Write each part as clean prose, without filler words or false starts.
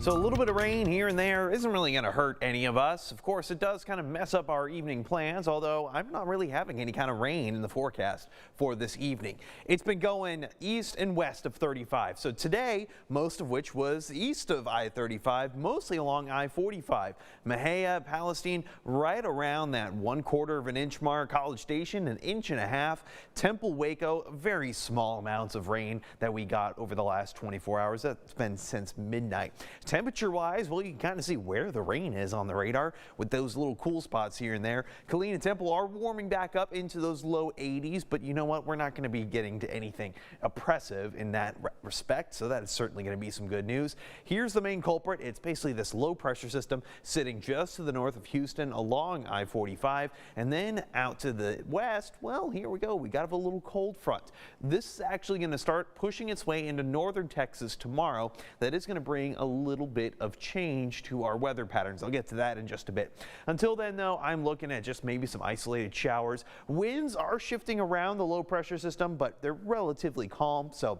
So a little bit of rain here and there isn't really going to hurt any of us. Of course, it does kind of mess up our evening plans, although I'm not really having any kind of rain in the forecast for this evening. It's been going east and west of 35. So today, most of which was east of I-35, mostly along I-45. Mexia, Palestine, right around that 1/4 inch mark. College Station, 1.5 inches. Temple, Waco, very small amounts of rain that we got over the last 24 hours. That's been since midnight. Temperature-wise, well, you can kind of see where the rain is on the radar with those little cool spots here and there. Killeen and Temple are warming back up into those low 80s, but you know what? We're not going to be getting to anything oppressive in that respect, so that is certainly going to be some good news. Here's the main culprit. It's basically this low pressure system sitting just to the north of Houston along I-45, and then out to the west, well, here we go. We got a little cold front. This is actually going to start pushing its way into northern Texas tomorrow. That is going to bring a little bit of change to our weather patterns. I'll get to that in just a bit. Until then, though, I'm looking at just maybe some isolated showers. Winds are shifting around the low pressure system, but they're relatively calm, so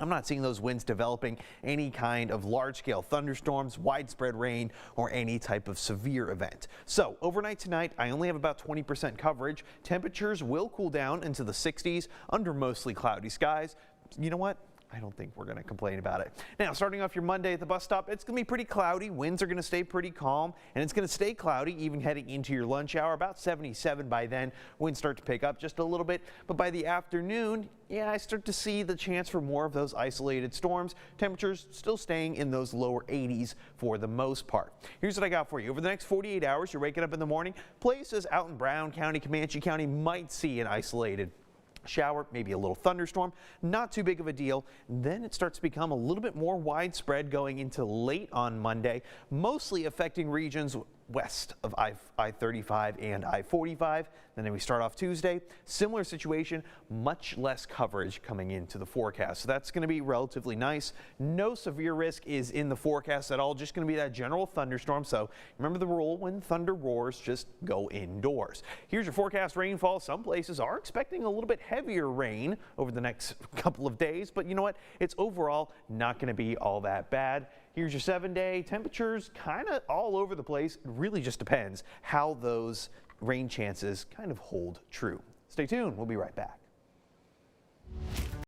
I'm not seeing those winds developing any kind of large-scale thunderstorms, widespread rain, or any type of severe event. So overnight tonight, I only have about 20% coverage. Temperatures will cool down into the 60s under mostly cloudy skies. You know what? I don't think we're going to complain about it. Now, starting off your Monday at the bus stop, it's going to be pretty cloudy. Winds are going to stay pretty calm, and it's going to stay cloudy even heading into your lunch hour. About 77 by then. Winds start to pick up just a little bit, but by the afternoon, yeah, I start to see the chance for more of those isolated storms. Temperatures still staying in those lower 80s for the most part. Here's what I got for you. Over the next 48 hours, you're waking up in the morning. Places out in Brown County, Comanche County might see an isolated shower, maybe a little thunderstorm, not too big of a deal. Then it starts to become a little bit more widespread going into late on Monday, mostly affecting regions west of I-35 and I-45. Then we start off Tuesday, similar situation, much less coverage coming into the forecast. So that's going to be relatively nice. No severe risk is in the forecast at all, just going to be that general thunderstorm. So remember the rule, when thunder roars, just go indoors. Here's your forecast rainfall. Some places are expecting a little bit heavier rain over the next couple of days, but you know what? It's overall not going to be all that bad. Here's your 7-day temperatures, kind of all over the place. It really just depends how those rain chances kind of hold true. Stay tuned. We'll be right back.